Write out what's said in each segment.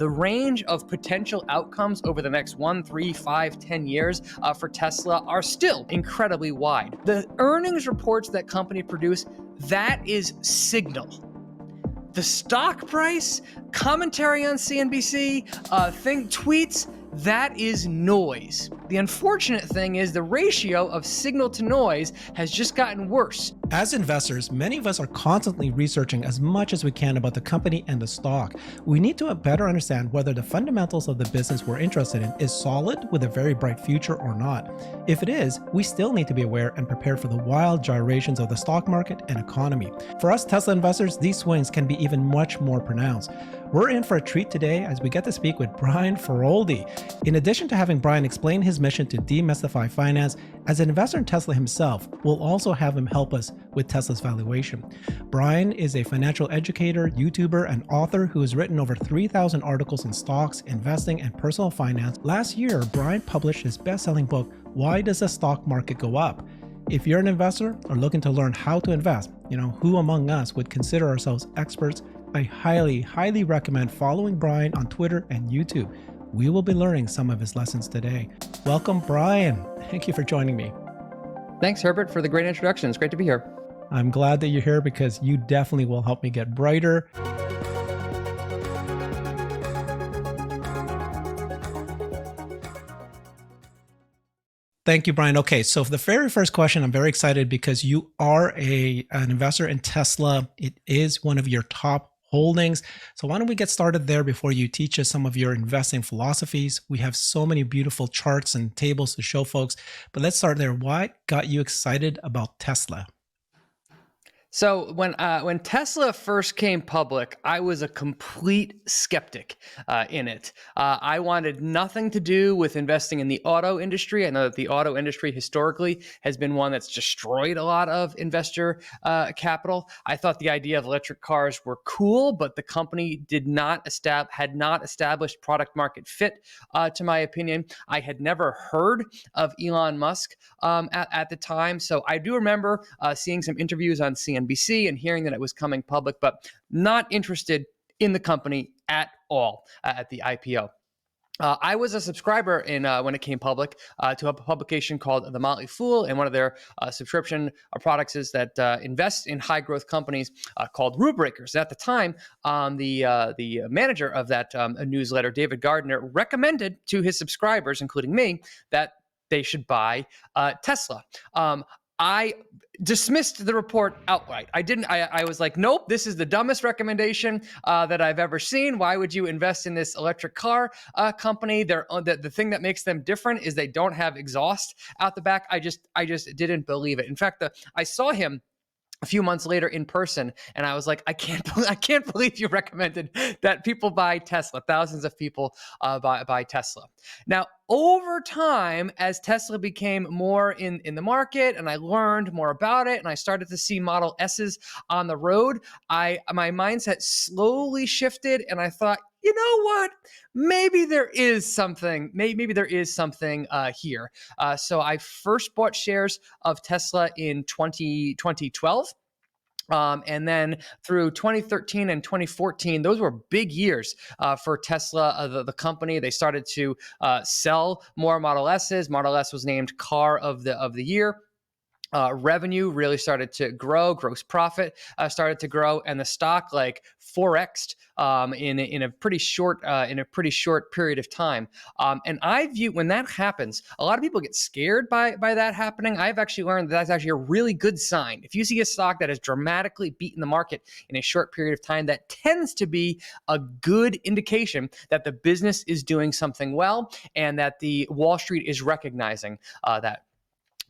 the range of potential outcomes over the next 1, 3, 5, 10 years for Tesla are still incredibly wide. The earnings reports that company produce, that is signal. The stock price, commentary on CNBC, tweets, that is noise. The unfortunate thing is the ratio of signal to noise has just gotten worse. As investors, many of us are constantly researching as much as we can about the company and the stock. We need to better understand whether the fundamentals of the business we're interested in is solid with a very bright future or not. If it is, we still need to be aware and prepared for the wild gyrations of the stock market and economy. For us Tesla investors, these swings can be even much more pronounced. We're in for a treat today as we get to speak with BrianFeroldi. In addition to having Brian explain his mission to demystify finance, as an investor in Tesla himself, we'll also have him help us with Tesla's valuation. Brian is a financial educator, YouTuber, and author who has written over 3,000 articles on stocks, investing, and personal finance. Last year, Brian published his best-selling book, Why Does the Stock Market Go Up? If you're an investor or looking to learn how to invest, who among us would consider ourselves experts, I highly recommend following Brian on Twitter and YouTube. We will be learning some of his lessons today. Welcome, Brian. Thank you for joining me. Thanks, Herbert, for the great introduction. It's great to be here. I'm glad that you're here because you definitely will help me get brighter. Thank you, Brian. Okay, so for the very first question, I'm very excited because you are an investor in Tesla. It is one of your top holdings. So why don't we get started there before you teach us some of your investing philosophies? We have so many beautiful charts and tables to show folks, but let's start there. What got you excited about Tesla? So when Tesla first came public, I was a complete skeptic in it. I wanted nothing to do with investing in the auto industry. I know that the auto industry historically has been one that's destroyed a lot of investor capital. I thought the idea of electric cars were cool, but the company had not established product market fit, to my opinion. I had never heard of Elon Musk at the time. So I do remember seeing some interviews on CNBC and hearing that it was coming public, but not interested in the company at all at the IPO. I was a subscriber when it came public to a publication called The Motley Fool, and one of their subscription products is that invests in high growth companies called Rule Breakers. At the time, the manager of that newsletter, David Gardner, recommended to his subscribers, including me, that they should buy Tesla. I dismissed the report outright. I was like, nope, this is the dumbest recommendation that I've ever seen. Why would you invest in this electric car company? The thing that makes them different is they don't have exhaust out the back. I just didn't believe it. In fact, I saw him a few months later in person, and I was like, I can't believe you recommended that people buy Tesla. Thousands of people buy Tesla. Now, over time, as Tesla became more in the market and I learned more about it and I started to see Model S's on the road, my mindset slowly shifted and I thought, you know what? Maybe there is something. Maybe there is something here. So I first bought shares of Tesla in 2012. And then through 2013 and 2014, those were big years for Tesla, the company. They started to sell more Model S's. Model S was named Car of the Year. Revenue really started to grow, gross profit started to grow, and the stock like 4x'd in a pretty short period of time. And I view when that happens, a lot of people get scared by that happening. I've actually learned that that's actually a really good sign. If you see a stock that has dramatically beaten the market in a short period of time, that tends to be a good indication that the business is doing something well and that the Wall Street is recognizing that.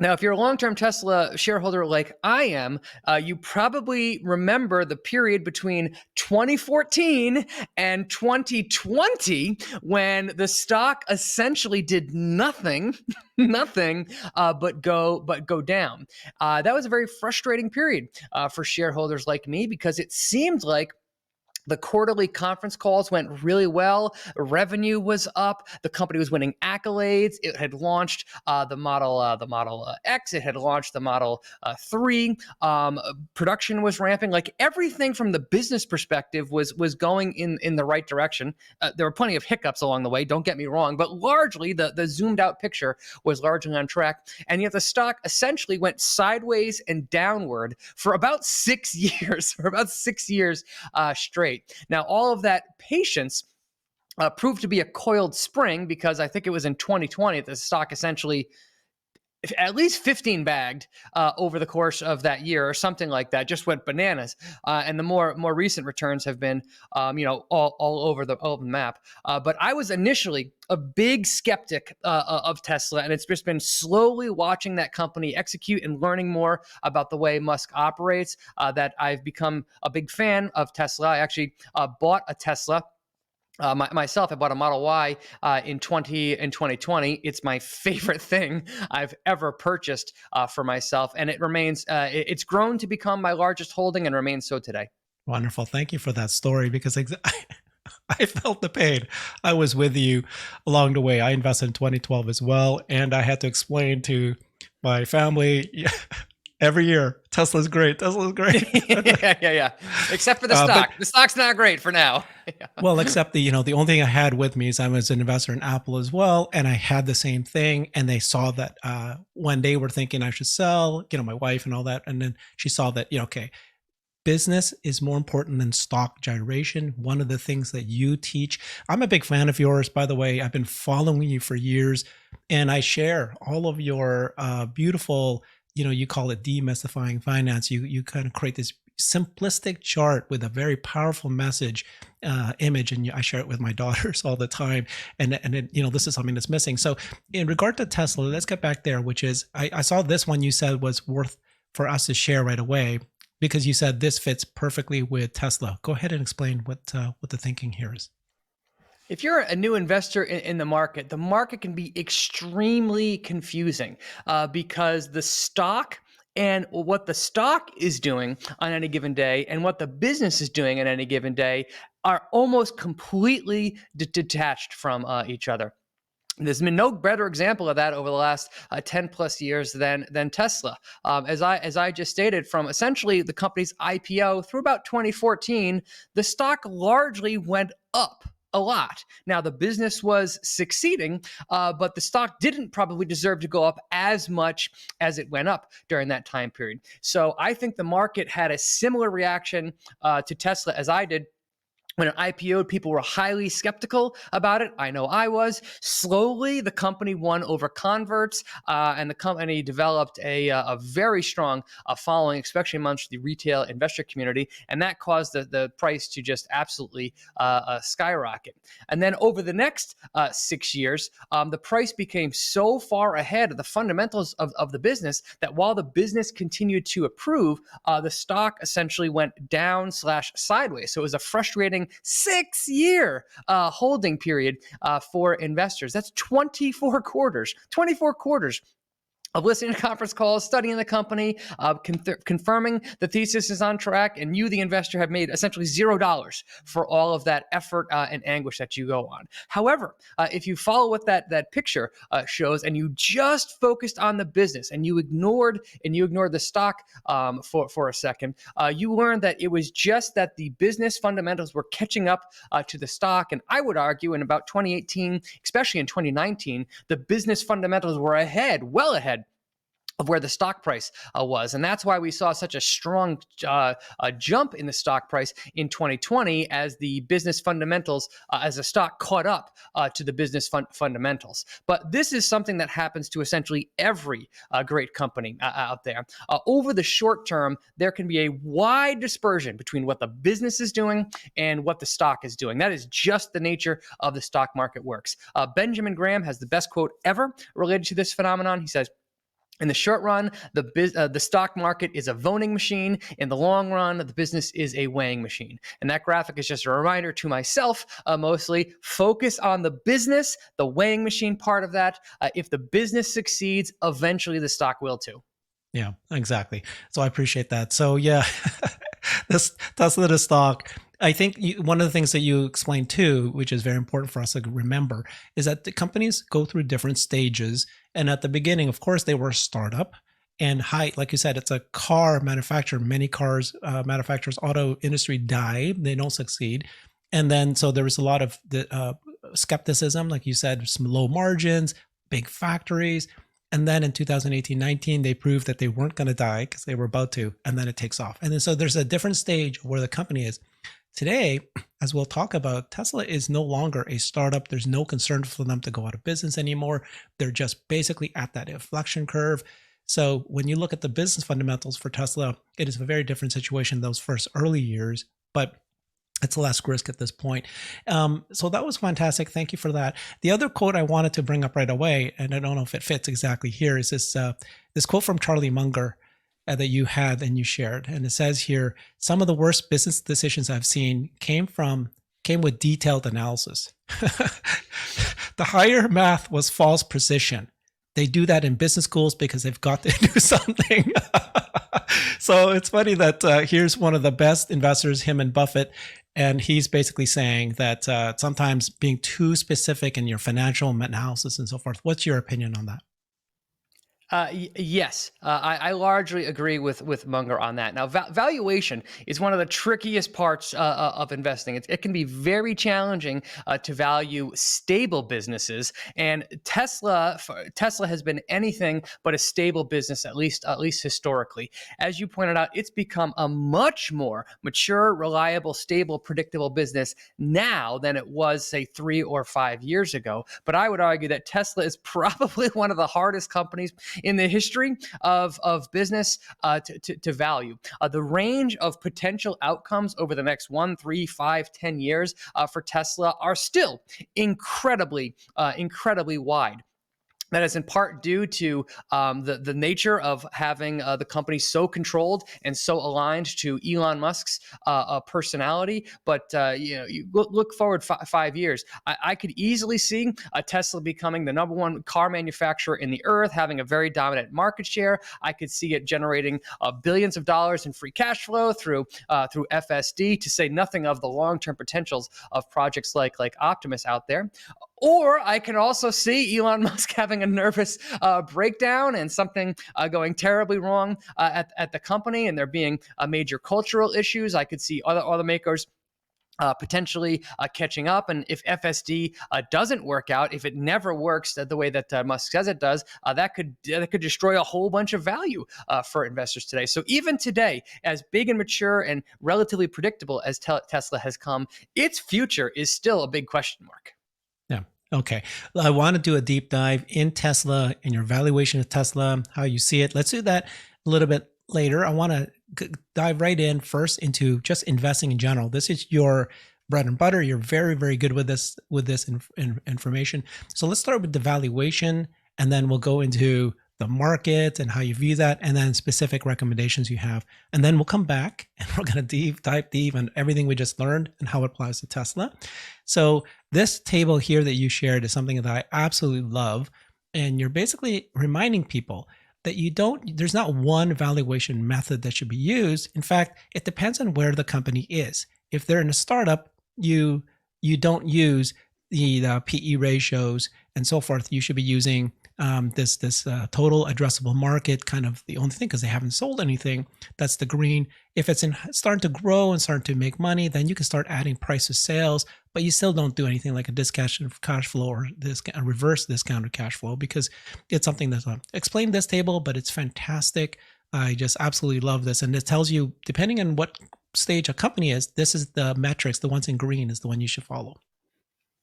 Now, if you're a long-term Tesla shareholder like I am, you probably remember the period between 2014 and 2020 when the stock essentially did nothing but go down. That was a very frustrating period for shareholders like me because it seemed like The quarterly conference calls went really well. Revenue was up. The company was winning accolades. It had launched the Model X. It had launched the Model 3. Production was ramping. Like everything from the business perspective was going in the right direction. There were plenty of hiccups along the way. Don't get me wrong, but largely the zoomed out picture was largely on track. And yet the stock essentially went sideways and downward for about 6 years. For about 6 years straight. Now, all of that patience proved to be a coiled spring, because I think it was in 2020 the stock essentially at least 15 bagged over the course of that year, or something like that. Just went bananas. And the more recent returns have been, all over the map. But I was initially a big skeptic of Tesla, and it's just been slowly watching that company execute and learning more about the way Musk operates that I've become a big fan of Tesla. I actually bought a Tesla. Myself, I bought a Model Y in 2020. It's my favorite thing I've ever purchased for myself, and it remains. It's grown to become my largest holding and remains so today. Wonderful. Thank you for that story, because I felt the pain. I was with you along the way. I invested in 2012 as well, and I had to explain to my family every year, Tesla's great. Tesla's great. yeah. Except for the stock. The stock's not great for now. Well, except the only thing I had with me is I was an investor in Apple as well, and I had the same thing. And they saw that when they were thinking I should sell, my wife and all that, and then she saw that okay, business is more important than stock gyration. One of the things that you teach. I'm a big fan of yours, by the way. I've been following you for years, and I share all of your beautiful. You call it demystifying finance. You kind of create this simplistic chart with a very powerful message image, and I share it with my daughters all the time. And this is something that's missing. So in regard to Tesla, let's get back there, which is I saw this one you said was worth for us to share right away, because you said this fits perfectly with Tesla. Go ahead and explain what the thinking here is. If you're a new investor in the market can be extremely confusing because the stock and what the stock is doing on any given day and what the business is doing on any given day are almost completely detached from each other. There's been no better example of that over the last 10 plus years than Tesla. As I just stated, from essentially the company's IPO through about 2014, the stock largely went up a lot. Now, the business was succeeding, but the stock didn't probably deserve to go up as much as it went up during that time period. So I think the market had a similar reaction to Tesla as I did. When it IPO'd, people were highly skeptical about it. I know I was. Slowly, the company won over converts, and the company developed a very strong following, especially amongst the retail investor community, and that caused the price to just absolutely skyrocket. And then over the next 6 years, the price became so far ahead of the fundamentals of the business that while the business continued to improve, the stock essentially went down / sideways. So it was a frustrating 6-year holding period for investors. That's 24 quarters. 24 quarters of listening to conference calls, studying the company, confirming the thesis is on track, and you, the investor, have made essentially $0 for all of that effort and anguish that you go on. However, if you follow what that picture shows, and you just focused on the business and you ignored the stock for a second, you learned that it was just that the business fundamentals were catching up to the stock. And I would argue in about 2018, especially in 2019, the business fundamentals were well ahead of where the stock price was. And that's why we saw such a strong jump in the stock price in 2020 as the business fundamentals, as the stock caught up to the business fundamentals. But this is something that happens to essentially every great company out there. Over the short term, there can be a wide dispersion between what the business is doing and what the stock is doing. That is just the nature of the stock market works. Benjamin Graham has the best quote ever related to this phenomenon. He says, "In the short run, the stock market is a voting machine. In the long run, the business is a weighing machine." And that graphic is just a reminder to myself, mostly, focus on the business, the weighing machine part of that. If the business succeeds, eventually the stock will too. Yeah, exactly. So I appreciate that. So yeah, this Tesla, the stock, I think one of the things that you explained too, which is very important for us to remember, is that the companies go through different stages. And at the beginning, of course, they were a startup. And like you said, it's a car manufacturer. Many cars manufacturers, auto industry die; they don't succeed. And then so there was a lot of the skepticism, like you said, some low margins, big factories. And then in 2018-19, they proved that they weren't going to die because they were about to, and then it takes off. And then so there's a different stage where the company is. Today, as we'll talk about, Tesla is no longer a startup. There's no concern for them to go out of business anymore. They're just basically at that inflection curve. So when you look at the business fundamentals for Tesla, it is a very different situation those first early years, but it's less risk at this point. So that was fantastic. Thank you for that. The other quote I wanted to bring up right away, and I don't know if it fits exactly here, is this quote from Charlie Munger that you had and you shared. And it says here, some of the worst business decisions I've seen came with detailed analysis. The higher math was false precision. They do that in business schools because they've got to do something. So it's funny that here's one of the best investors, him and Buffett, and he's basically saying that sometimes being too specific in your financial analysis and so forth. What's your opinion on that? Yes, I largely agree with Munger on that. Now, valuation is one of the trickiest parts of investing. It can be very challenging to value stable businesses, and Tesla has been anything but a stable business, at least historically. As you pointed out, it's become a much more mature, reliable, stable, predictable business now than it was, say, 3 or 5 years ago. But I would argue that Tesla is probably one of the hardest companies in the history of business to value. The range of potential outcomes over the next 1, 3, 5, 10 years for Tesla are still incredibly wide. That is in part due to the nature of having the company so controlled and so aligned to Elon Musk's personality. But you look forward 5 years, I could easily see Tesla becoming the number one car manufacturer in the earth, having a very dominant market share. I could see it generating billions of dollars in free cash flow through FSD, to say nothing of the long-term potentials of projects like Optimus out there. Or I can also see Elon Musk having a nervous breakdown and something going terribly wrong at the company, and there being major cultural issues. I could see other automakers potentially catching up. And if FSD doesn't work out, if it never works the way that Musk says it does, that could destroy a whole bunch of value for investors today. So even today, as big and mature and relatively predictable as Tesla has come, its future is still a big question mark. Yeah. Okay. I want to do a deep dive in Tesla and your valuation of Tesla, how you see it. Let's do that a little bit later. I want to dive right in first into just investing in general. This is your bread and butter. You're very, very good with this information. So let's start with the valuation, and then we'll go into the market and how you view that, and then specific recommendations you have. And then we'll come back and we're going to dive deep on everything we just learned and how it applies to Tesla. So this table here that you shared is something that I absolutely love. And you're basically reminding people that there's not one valuation method that should be used. In fact, it depends on where the company is. If they're in a startup, you don't use the PE ratios and so forth. You should be using this total addressable market, kind of the only thing, because they haven't sold anything. That's the green. If it's starting to grow and starting to make money, then you can start adding price to sales, but you still don't do anything like a discounted cash flow or a reverse discounted cash flow, because it's something that's explained this table, but it's fantastic. I just absolutely love this. And it tells you, depending on what stage a company is, this is the metrics. The ones in green is the one you should follow.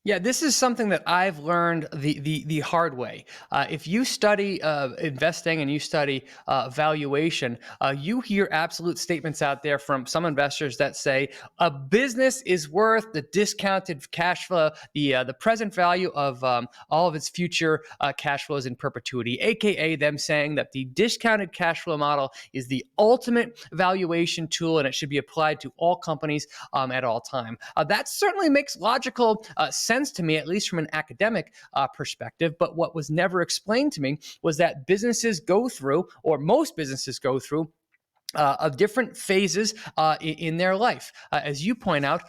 Yeah, this is something that I've learned the hard way. If you study investing and you study valuation, you hear absolute statements out there from some investors that say a business is worth the discounted cash flow, the present value of all of its future cash flows in perpetuity, aka them saying that the discounted cash flow model is the ultimate valuation tool and it should be applied to all companies at all time. That certainly makes logical sense to me, at least from an academic perspective. But what was never explained to me was that businesses go through, or most businesses go through, of different phases in their life. As you point out,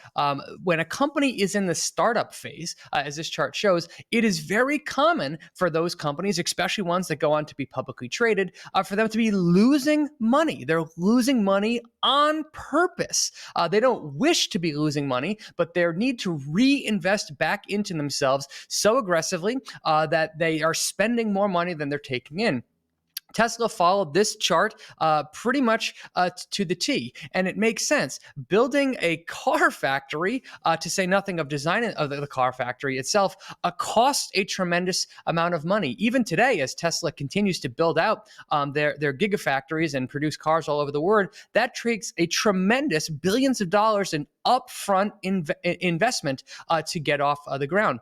when a company is in the startup phase, as this chart shows, it is very common for those companies, especially ones that go on to be publicly traded, for them to be losing money. They're losing money on purpose. They don't wish to be losing money, but they need to reinvest back into themselves so aggressively that they are spending more money than they're taking in. Tesla followed this chart pretty much to the T, and it makes sense. Building a car factory, to say nothing of designing of the car factory itself, costs a tremendous amount of money. Even today, as Tesla continues to build out their gigafactories and produce cars all over the world, that takes a tremendous billions of dollars in upfront investment to get off the ground.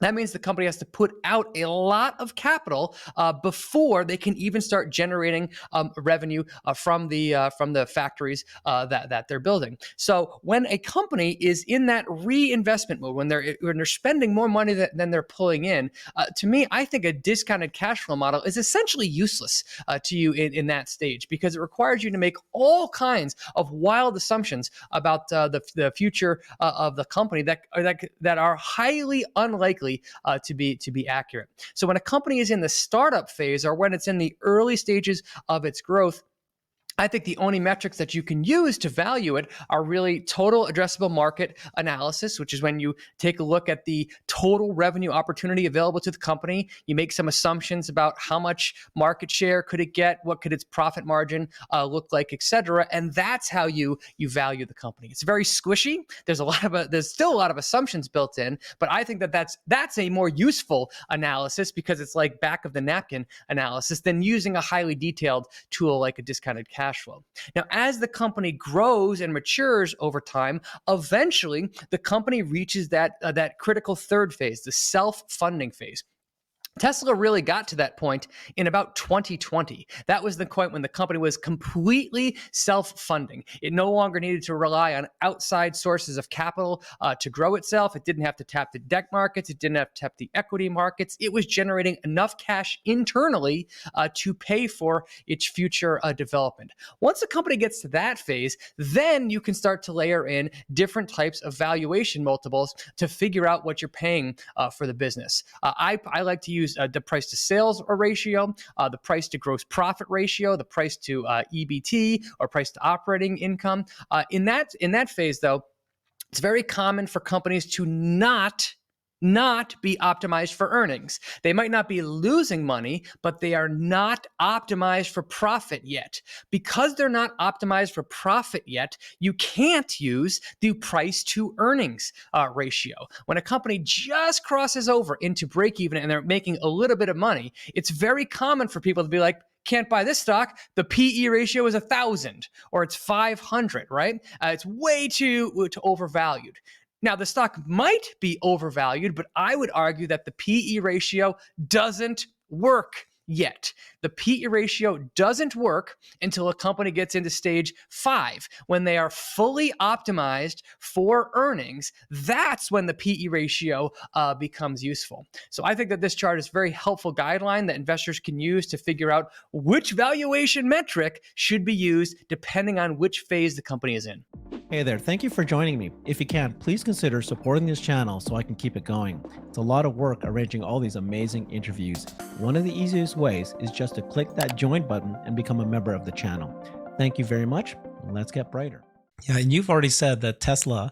That means the company has to put out a lot of capital before they can even start generating revenue from the factories that they're building. So when a company is in that reinvestment mode, when they're spending more money than they're pulling in, to me, I think a discounted cash flow model is essentially useless to you in that stage, because it requires you to make all kinds of wild assumptions about the future of the company that are highly unlikely to be accurate. So when a company is in the startup phase, or when it's in the early stages of its growth, I think the only metrics that you can use to value it are really total addressable market analysis, which is when you take a look at the total revenue opportunity available to the company. You make some assumptions about how much market share could it get, what could its profit margin look like, et cetera. And that's how you value the company. It's very squishy. There's still a lot of assumptions built in, but I think that's a more useful analysis, because it's like back of the napkin analysis than using a highly detailed tool like a discounted cash flow. Now, as the company grows and matures over time, eventually the company reaches that critical third phase, the self-funding phase. Tesla really got to that point in about 2020. That was the point when the company was completely self-funding. It no longer needed to rely on outside sources of capital to grow itself. It didn't have to tap the debt markets. It didn't have to tap the equity markets. It was generating enough cash internally to pay for its future development. Once the company gets to that phase, then you can start to layer in different types of valuation multiples to figure out what you're paying for the business. I like to use the price to sales ratio, the price to gross profit ratio, the price to EBT, or price to operating income. In that phase, though, it's very common for companies to not be optimized for earnings. They might not be losing money, but they are not optimized for profit yet. Because they're not optimized for profit yet, you can't use the price to earnings ratio. When a company just crosses over into break even and they're making a little bit of money, it's very common for people to be like, can't buy this stock. The PE ratio is 1,000 or it's 500, right? It's way too overvalued. Now, the stock might be overvalued, but I would argue that the PE ratio doesn't work yet. The PE ratio doesn't work until a company gets into stage 5, when they are fully optimized for earnings. That's when the PE ratio becomes useful. So I think that this chart is a very helpful guideline that investors can use to figure out which valuation metric should be used depending on which phase the company is in. Hey there, thank you for joining me. If you can, please consider supporting this channel so I can keep it going. It's a lot of work arranging all these amazing interviews. One of the easiest ways is just to click that join button and become a member of the channel. Thank you very much, and let's get brighter. Yeah, and you've already said that Tesla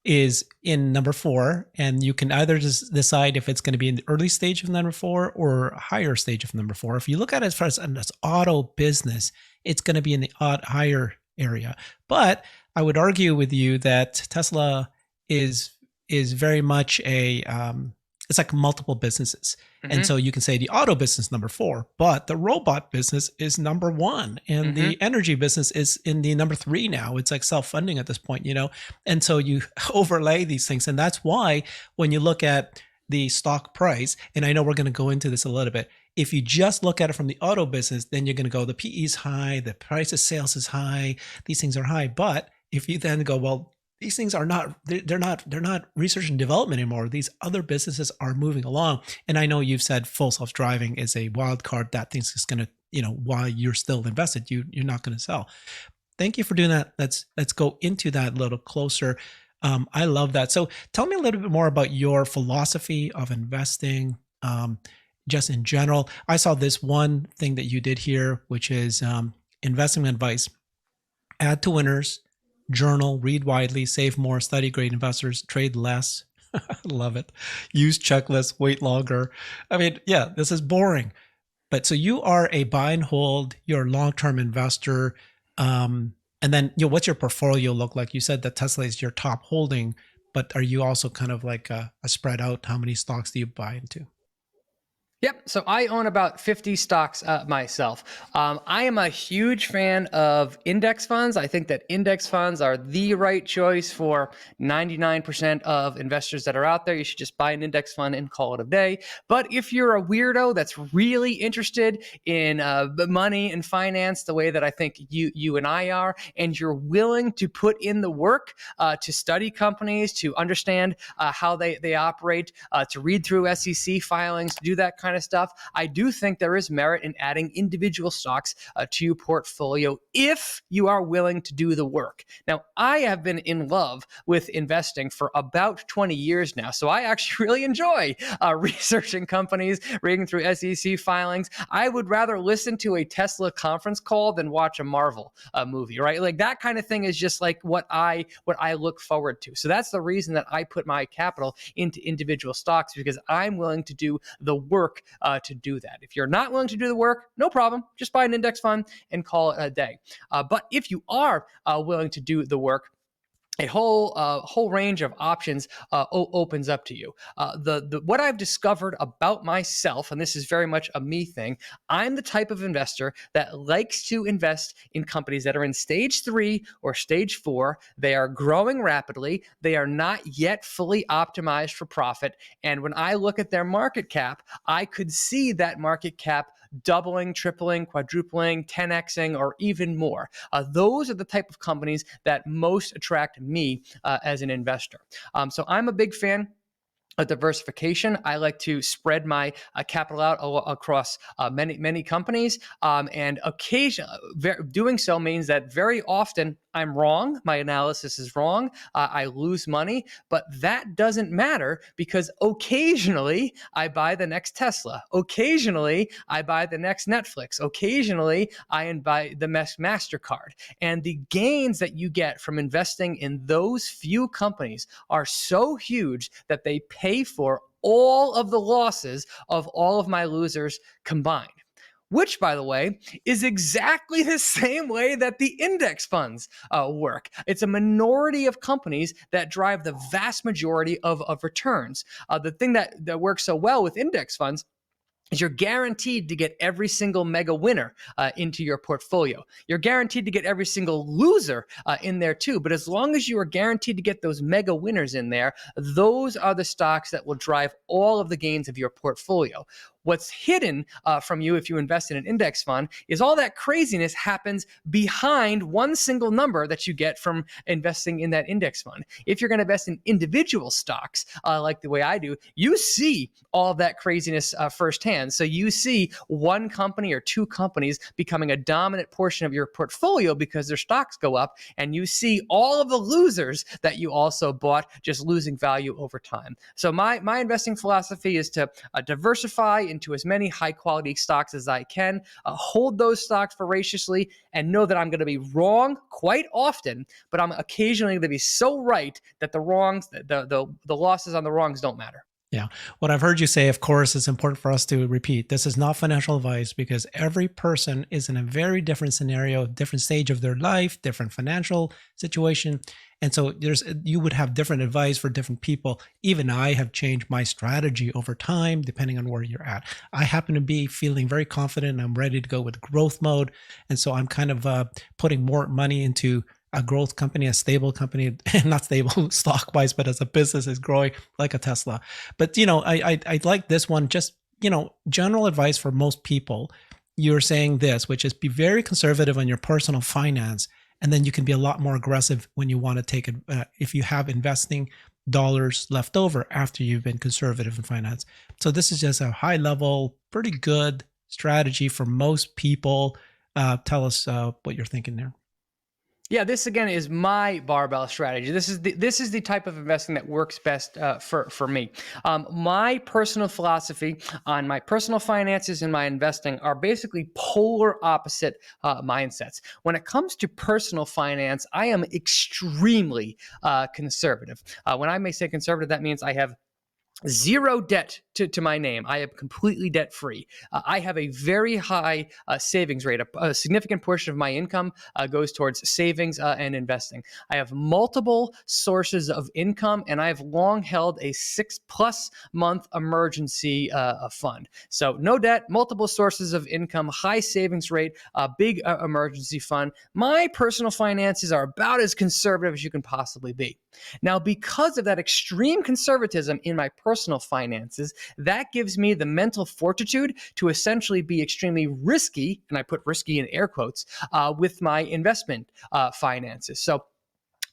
is in number 4, and you can either just decide if it's going to be in the early stage of number 4 or a higher stage of number 4. If you look at it as far as an auto business, it's going to be in the higher area. But I would argue with you that Tesla is very much it's like multiple businesses. Mm-hmm. And so you can say the auto business number 4, but the robot business is number 1, and mm-hmm. the energy business is in the number 3 now. It's like self-funding at this point, and so you overlay these things. And that's why when you look at the stock price, and I know we're going to go into this a little bit, if you just look at it from the auto business, then you're going to go, the PE is high, the price of sales is high, these things are high. But if you then go, well, these things are not, they're not research and development anymore. These other businesses are moving along. And I know you've said full self-driving is a wild card that things is going to, while you're still invested, you're not going to sell. Thank you for doing that. Let's go into that a little closer. I love that. So tell me a little bit more about your philosophy of investing, just in general. I saw this one thing that you did here, which is investment advice. Add to winners, journal, read widely, save more, study great investors, trade less. Love it. Use checklists, wait longer. I mean, yeah, this is boring. But so you are a buy and hold, you're a long-term investor. And then, what's your portfolio look like? You said that Tesla is your top holding, but are you also kind of like a spread out? How many stocks do you buy into? Yep. So I own about 50 stocks myself. I am a huge fan of index funds. I think that index funds are the right choice for 99% of investors that are out there. You should just buy an index fund and call it a day. But if you're a weirdo that's really interested in money and finance the way that I think you and I are, and you're willing to put in the work to study companies, to understand how they operate, to read through SEC filings, to do that kind of stuff, I do think there is merit in adding individual stocks to your portfolio if you are willing to do the work. Now, I have been in love with investing for about 20 years now, so I actually really enjoy researching companies, reading through SEC filings. I would rather listen to a Tesla conference call than watch a Marvel movie, right? Like that kind of thing is just like what I look forward to. So that's the reason that I put my capital into individual stocks, because I'm willing to do the work to do that. If you're not willing to do the work, no problem. Just buy an index fund and call it a day. But if you are willing to do the work, a whole range of options opens up to you. What I've discovered about myself, and this is very much a me thing, I'm the type of investor that likes to invest in companies that are in stage 3 or stage 4. They are growing rapidly. They are not yet fully optimized for profit. And when I look at their market cap, I could see that market cap doubling, tripling, quadrupling, 10xing, or even more. Those are the type of companies that most attract me as an investor. So I'm a big fan of diversification. I like to spread my capital out across many companies, and occasionally doing so means that very often I'm wrong. My analysis is wrong. I lose money, but that doesn't matter because occasionally I buy the next Tesla. Occasionally I buy the next Netflix. Occasionally I buy the next MasterCard. And the gains that you get from investing in those few companies are so huge that they pay for all of the losses of all of my losers combined. Which, by the way, is exactly the same way that the index funds work. It's a minority of companies that drive the vast majority of returns. The thing that works so well with index funds is you're guaranteed to get every single mega winner into your portfolio. You're guaranteed to get every single loser in there too. But as long as you are guaranteed to get those mega winners in there, those are the stocks that will drive all of the gains of your portfolio. What's hidden from you if you invest in an index fund is all that craziness happens behind one single number that you get from investing in that index fund. If you're going to invest in individual stocks, like the way I do, you see all of that craziness firsthand. So you see one company or two companies becoming a dominant portion of your portfolio because their stocks go up, and you see all of the losers that you also bought just losing value over time. So my investing philosophy is to diversify into as many high quality stocks as I can, hold those stocks voraciously, and know that I'm going to be wrong quite often, but I'm occasionally going to be so right that the losses on the wrongs don't matter. Yeah. What I've heard you say, of course, is important for us to repeat. This is not financial advice because every person is in a very different scenario, different stage of their life, different financial situation. And so you would have different advice for different people. Even I have changed my strategy over time, depending on where you're at. I happen to be feeling very confident and I'm ready to go with growth mode. And so I'm kind of putting more money into a growth company, a stable company, not stable stock wise, but as a business is growing like a Tesla. But, I like this one, just, general advice for most people. You're saying this, which is be very conservative on your personal finance And then you can be a lot more aggressive when you want to take it, if you have investing dollars left over after you've been conservative in finance. So this is just a high level, pretty good strategy for most people. Tell us what you're thinking there. Yeah, this again is my barbell strategy. This is the type of investing that works best for me. My personal philosophy on my personal finances and my investing are basically polar opposite mindsets. When it comes to personal finance, I am extremely conservative. When I may say conservative, that means I have zero debt to my name. I am completely debt free. I have a very high savings rate. A significant portion of my income goes towards savings and investing. I have multiple sources of income, and I have long held a 6+ month emergency fund. So no debt, multiple sources of income, high savings rate, a big emergency fund. My personal finances are about as conservative as you can possibly be. Now, because of that extreme conservatism in my personal finances, that gives me the mental fortitude to essentially be extremely risky, and I put risky in air quotes, with my investment finances. So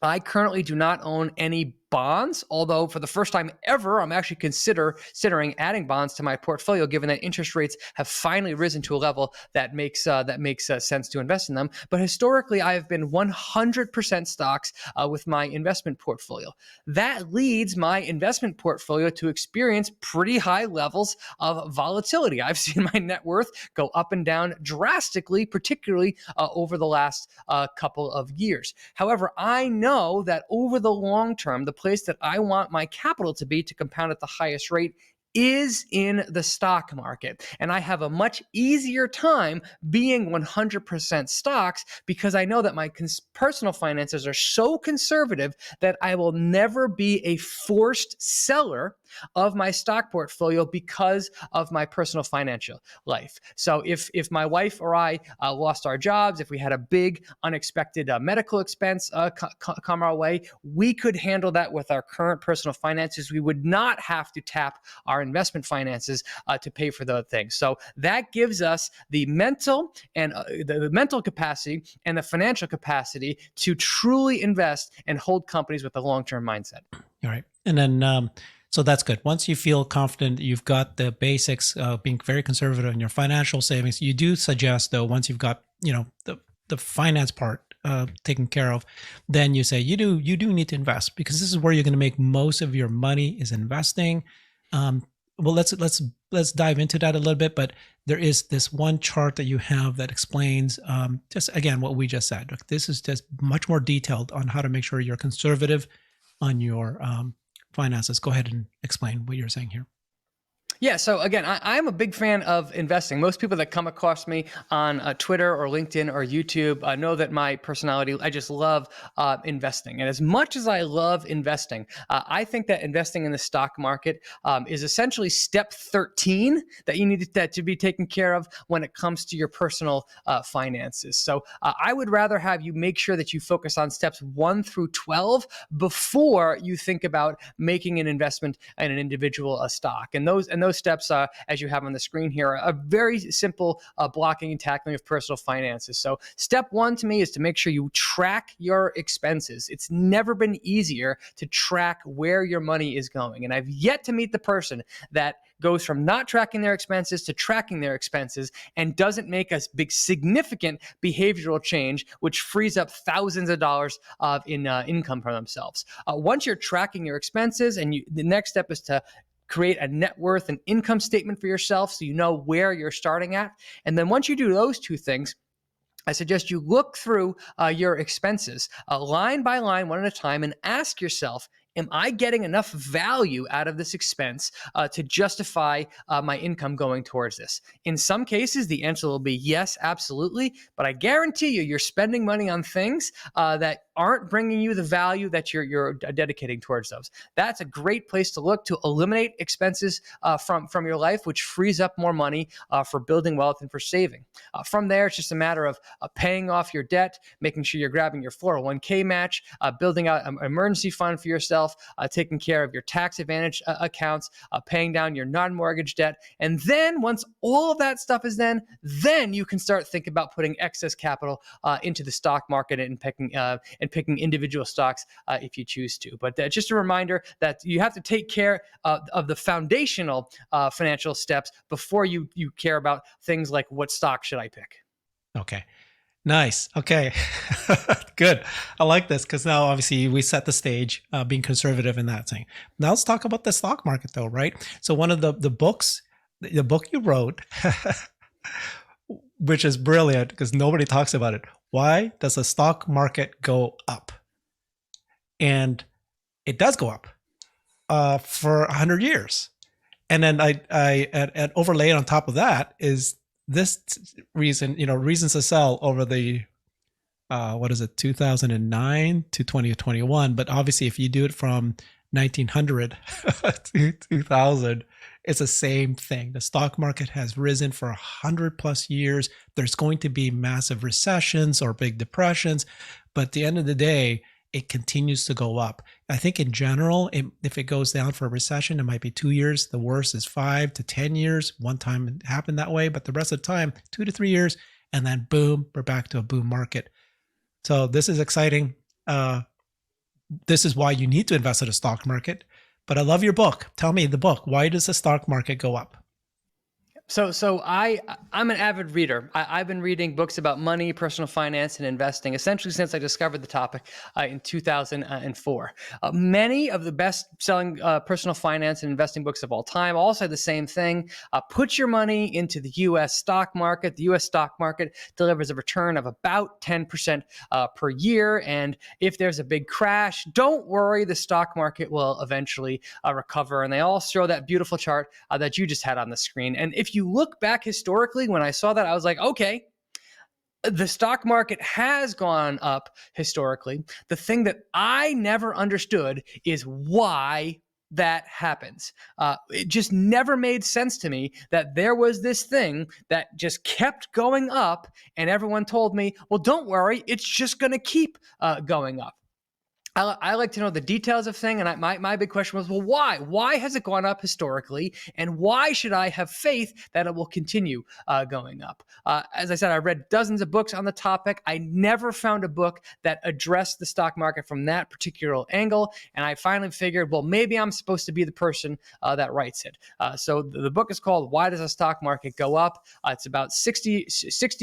I currently do not own any bonds, although for the first time ever, I'm actually considering adding bonds to my portfolio, given that interest rates have finally risen to a level that makes sense to invest in them. But historically, I have been 100% stocks with my investment portfolio. That leads my investment portfolio to experience pretty high levels of volatility. I've seen my net worth go up and down drastically, particularly over the last couple of years. However, I know that over the long term, the place that I want my capital to be to compound at the highest rate is in the stock market. And I have a much easier time being 100% stocks because I know that my personal finances are so conservative that I will never be a forced seller of my stock portfolio because of my personal financial life. So if my wife or I lost our jobs, if we had a big unexpected medical expense come our way, we could handle that with our current personal finances. We would not have to tap our investment finances to pay for those things. So that gives us the mental and the mental capacity and the financial capacity to truly invest and hold companies with a long-term mindset. All right. And then, so that's good. Once you feel confident, you've got the basics, being very conservative in your financial savings. You do suggest, though, once you've got, the finance part taken care of, then you say you do need to invest, because this is where you're going to make most of your money, is investing. Well, let's dive into that a little bit. But there is this one chart that you have that explains just again what we just said. This is just much more detailed on how to make sure you're conservative on your finances. Go ahead and explain what you're saying here. Yeah, so again, I'm a big fan of investing. Most people that come across me on Twitter or LinkedIn or YouTube know that my personality, I just love investing. And as much as I love investing, I think that investing in the stock market is essentially step 13 that you need to be taken care of when it comes to your personal finances. So I would rather have you make sure that you focus on steps 1 through 12 before you think about making an investment in an individual stock. And those steps, as you have on the screen here, are a very simple blocking and tackling of personal finances. So step 1 to me is to make sure you track your expenses. It's never been easier to track where your money is going. And I've yet to meet the person that goes from not tracking their expenses to tracking their expenses and doesn't make a big significant behavioral change, which frees up thousands of dollars in income for themselves. Once you're tracking your expenses, and the next step is to create a net worth and income statement for yourself so you know where you're starting at. And then once you do those two things, I suggest you look through your expenses line by line, one at a time, and ask yourself, am I getting enough value out of this expense to justify my income going towards this? In some cases, the answer will be yes, absolutely. But I guarantee you're spending money on things that aren't bringing you the value that you're dedicating towards those. That's a great place to look to eliminate expenses from your life, which frees up more money for building wealth and for saving. From there, it's just a matter of paying off your debt, making sure you're grabbing your 401k match, building out an emergency fund for yourself, yourself, taking care of your tax advantage accounts, paying down your non-mortgage debt. And then once all of that stuff is then you can start thinking about putting excess capital into the stock market and picking individual stocks if you choose to. But just a reminder that you have to take care of the foundational financial steps before you care about things like what stock should I pick. Okay. Nice. Okay. Good. I like this because now obviously we set the stage, being conservative in that thing. Now let's talk about the stock market though, right? So one of the books, the book you wrote, which is brilliant because nobody talks about it. Why does the stock market go up? And it does go up for 100 years. And then I overlaid on top of that is this reason, reasons to sell over the, 2009 to 2021. But obviously, if you do it from 1900 to 2000, it's the same thing. The stock market has risen for 100 plus years. There's going to be massive recessions or big depressions. But at the end of the day, it continues to go up. I think in general, if it goes down for a recession, it might be 2 years. The worst is 5 to 10 years. One time it happened that way, but the rest of the time, 2 to 3 years, and then boom, we're back to a boom market. So this is exciting. This is why you need to invest in the stock market. But I love your book. Tell me the book. Why does the stock market go up? So I'm an avid reader. I've been reading books about money, personal finance, and investing essentially since I discovered the topic in 2004. Many of the best-selling personal finance and investing books of all time all say the same thing. Put your money into the U.S. stock market. The U.S. stock market delivers a return of about 10% per year. And if there's a big crash, don't worry, the stock market will eventually recover. And they all show that beautiful chart that you just had on the screen. And if you look back historically, when I saw that, I was like, okay, the stock market has gone up historically. The thing that I never understood is why that happens. It just never made sense to me that there was this thing that just kept going up, and everyone told me, well, don't worry, it's just going to keep going up. I like to know the details of things, and my big question was, well, why? Why has it gone up historically, and why should I have faith that it will continue going up? As I said, I read dozens of books on the topic. I never found a book that addressed the stock market from that particular angle, and I finally figured, well, maybe I'm supposed to be the person that writes it. So the book is called Why Does the Stock Market Go Up? It's about 60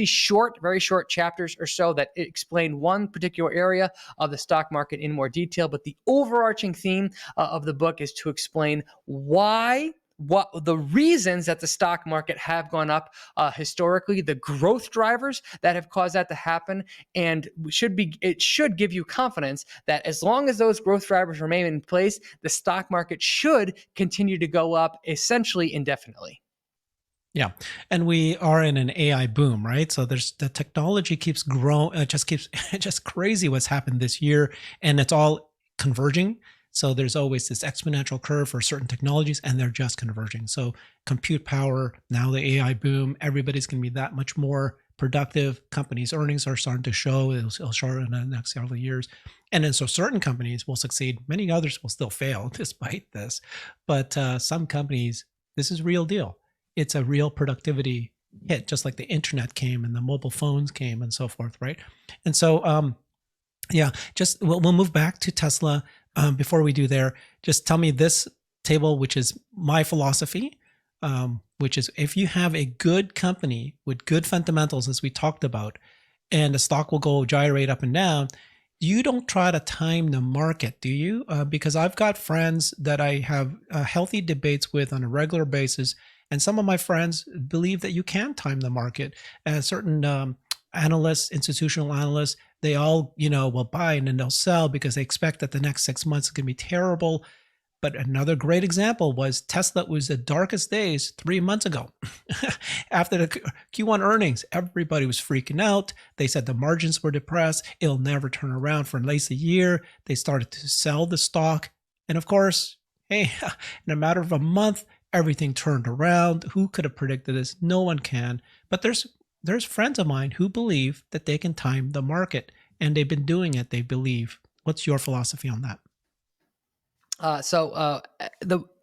short, very short chapters or so that explain one particular area of the stock market in more detail, but the overarching theme of the book is to explain what the reasons that the stock market have gone up historically, the growth drivers that have caused that to happen, and it should give you confidence that as long as those growth drivers remain in place, the stock market should continue to go up essentially indefinitely. Yeah. And we are in an AI boom, right? So the technology keeps growing. It's just crazy what's happened this year, and it's all converging. So there's always this exponential curve for certain technologies, and they're just converging. So compute power, now the AI boom, everybody's going to be that much more productive. Companies' earnings are starting to show. It'll show in the next several years. And then so certain companies will succeed. Many others will still fail despite this. But some companies, this is real deal. It's a real productivity hit, just like the internet came and the mobile phones came and so forth, right? And so, we'll move back to Tesla. Before we do there, just tell me this table, which is my philosophy, which is if you have a good company with good fundamentals, as we talked about, and the stock will go gyrate up and down, you don't try to time the market, do you? Because I've got friends that I have healthy debates with on a regular basis. And some of my friends believe that you can time the market. Certain analysts, institutional analysts, they all, will buy and then they'll sell because they expect that the next 6 months is going to be terrible. But another great example was Tesla was the darkest days 3 months ago. After the Q1 earnings, everybody was freaking out. They said the margins were depressed. It'll never turn around for at least a year. They started to sell the stock. And of course, hey, in a matter of a month, everything turned around. Who could have predicted this? No one can. But there's friends of mine who believe that they can time the market, and they've been doing it, they believe. What's your philosophy on that?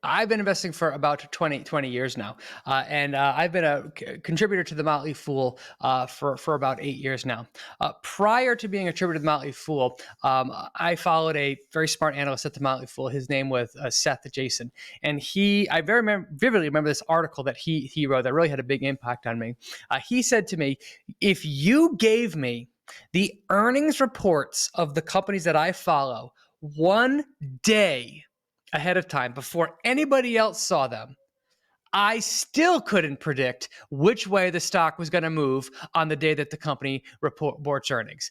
I've been investing for about 20 years now, and I've been a contributor to the Motley Fool for about 8 years now. Prior to being a contributor to the Motley Fool, I followed a very smart analyst at the Motley Fool. His name was Seth Jason, and I vividly remember this article that he wrote that really had a big impact on me. He said to me, "If you gave me the earnings reports of the companies that I follow one day ahead of time before anybody else saw them, I still couldn't predict which way the stock was going to move on the day that the company reports earnings."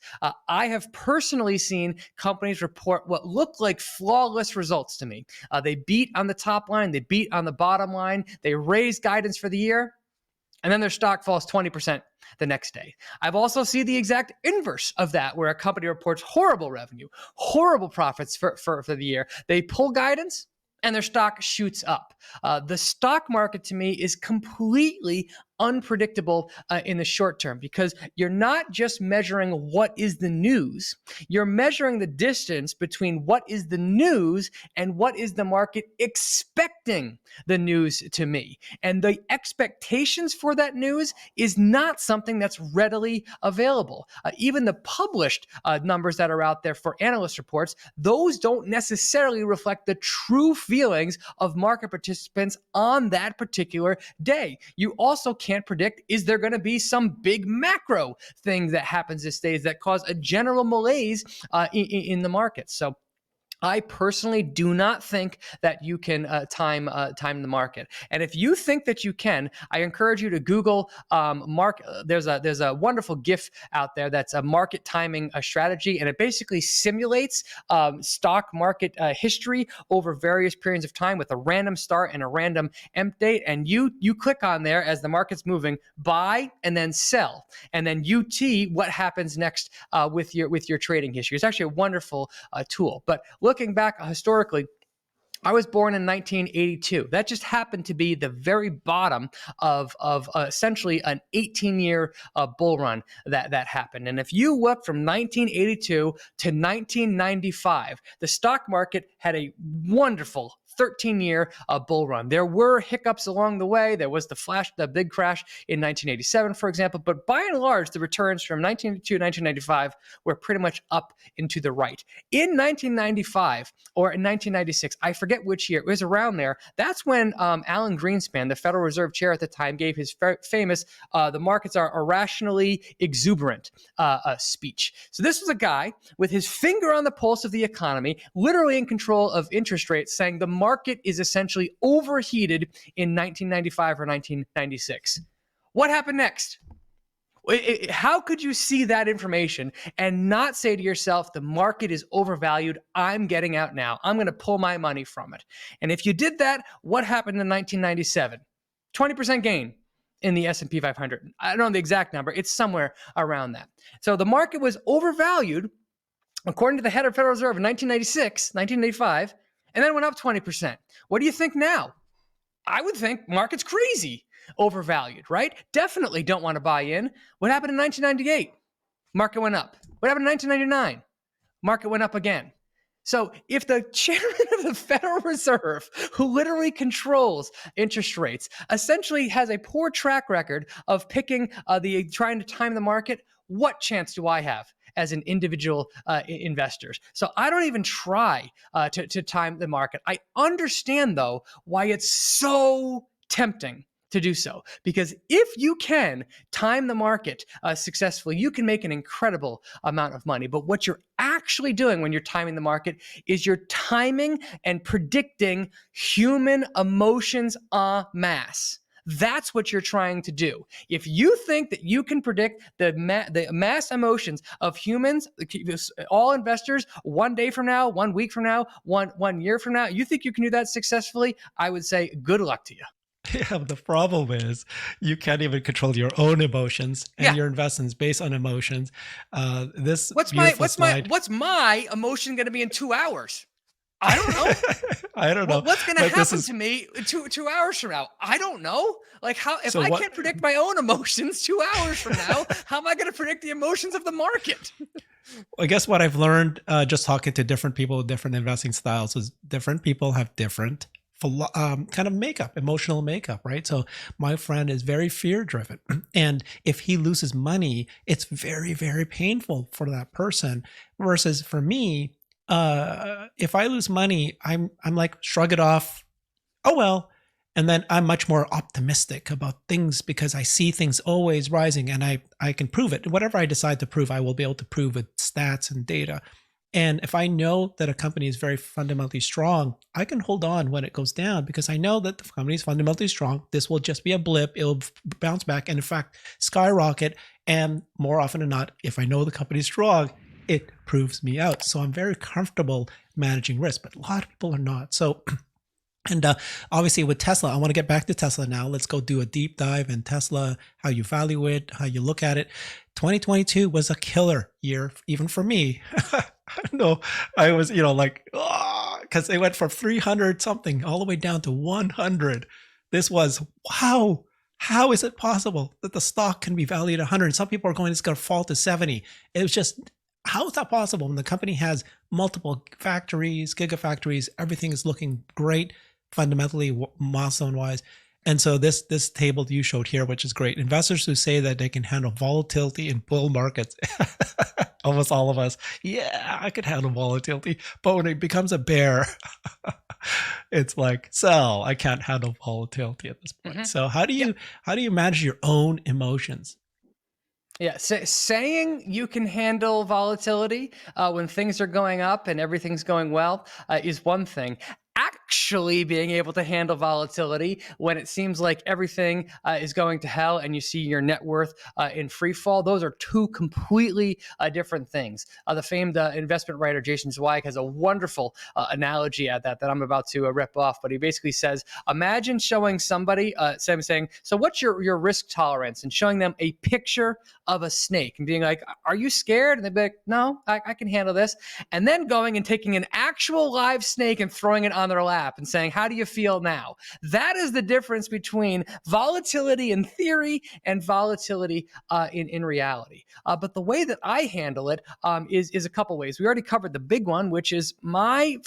I have personally seen companies report what look like flawless results to me. They beat on the top line, they beat on the bottom line, they raise guidance for the year, and then their stock falls 20% the next day. I've also seen the exact inverse of that, where a company reports horrible revenue, horrible profits for the year. They pull guidance and their stock shoots up. The stock market to me is completely unpredictable in the short term, because you're not just measuring what is the news, you're measuring the distance between what is the news and what is the market expecting the news to me. And the expectations for that news is not something that's readily available. Even the published numbers that are out there for analyst reports, those don't necessarily reflect the true feelings of market participants on that particular day. You also can't predict, is there going to be some big macro thing that happens these days that cause a general malaise in the market? So I personally do not think that you can time the market. And if you think that you can, I encourage you to Google There's a wonderful GIF out there that's a market timing strategy, and it basically simulates stock market history over various periods of time with a random start and a random end date. And you click on there as the market's moving, buy and then sell, and then what happens next with your trading history. It's actually a wonderful tool. But looking back historically, I was born in 1982. That just happened to be the very bottom of essentially an 18-year bull run that happened. And if you look from 1982 to 1995, the stock market had a wonderful 13-year bull run. There were hiccups along the way. There was the big crash in 1987, for example. But by and large, the returns from 1982 to 1995 were pretty much up and to the right. In 1995 or in 1996, I forget which year, it was around there. That's when Alan Greenspan, the Federal Reserve chair at the time, gave his famous "the markets are irrationally exuberant" speech. So this was a guy with his finger on the pulse of the economy, literally in control of interest rates, saying the market is essentially overheated in 1995 or 1996. What happened next? How could you see that information and not say to yourself, the market is overvalued, I'm getting out now, I'm going to pull my money from it? And if you did that, what happened in 1997? 20% gain in the S&P 500. I don't know the exact number. It's somewhere around that. So the market was overvalued, according to the head of the Federal Reserve, in 1996, 1985, and then went up 20%. What do you think now? I would think market's crazy, overvalued, right? Definitely don't want to buy in. What happened in 1998? Market went up. What happened in 1999? Market went up again. So if the chairman of the Federal Reserve, who literally controls interest rates, essentially has a poor track record of trying to time the market, what chance do I have as an individual investor? So I don't even try to time the market. I understand, though, why it's so tempting to do so, because if you can time the market successfully, you can make an incredible amount of money. But what you're actually doing when you're timing the market is you're timing and predicting human emotions en masse. That's what you're trying to do. If you think that you can predict the mass emotions of humans, all investors, 1 day from now, 1 week from now, one year from now, you think you can do that successfully, I would say good luck to you. Yeah, the problem is you can't even control your own emotions, and your investments based on emotions. What's my emotion going to be in 2 hours? I don't know. I don't know. What's going to But this happen is to me 2 hours from now? I don't know. Like, how, if so I what can't predict my own emotions 2 hours from now, how am I going to predict the emotions of the market? I guess what I've learned just talking to different people with different investing styles is different people have different kind of makeup, emotional makeup, right? So my friend is very fear driven. And if he loses money, it's very, very painful for that person. Versus for me, if I lose money, I'm like, shrug it off. Oh, well. And then I'm much more optimistic about things because I see things always rising and I can prove it. Whatever I decide to prove, I will be able to prove with stats and data. And if I know that a company is very fundamentally strong, I can hold on when it goes down because I know that the company is fundamentally strong. This will just be a blip. It'll bounce back and, in fact, skyrocket. And more often than not, if I know the company is strong, it proves me out. So I'm very comfortable managing risk, but a lot of people are not. So and obviously with Tesla, I want to get back to Tesla now. Let's go do a deep dive in Tesla, how you value it, how you look at it. 2022 was a killer year, even for me. No, I was, like, because it went from 300 something all the way down to 100. This was, wow, how is it possible that the stock can be valued at 100? Some people are going, it's going to fall to 70. It was just, how is that possible when the company has multiple factories, gigafactories, everything is looking great fundamentally, milestone wise. And so this table you showed here, which is great, investors who say that they can handle volatility in bull markets, almost all of us, yeah, I could handle volatility, but when it becomes a bear, it's like, sell, I can't handle volatility at this point. So how do you manage your own emotions? Yeah, saying you can handle volatility when things are going up and everything's going well is one thing. Actually being able to handle volatility when it seems like everything is going to hell and you see your net worth in free fall, those are two completely different things. The famed investment writer Jason Zweig has a wonderful analogy at that I'm about to rip off, but he basically says, imagine showing somebody, saying, so what's your risk tolerance? And showing them a picture of a snake and being like, are you scared? And they'd be like, no, I can handle this. And then going and taking an actual live snake and throwing it on their lap and saying, how do you feel now? That is the difference between volatility in theory and volatility in reality. But the way that I handle it is a couple ways. We already covered the big one, which is my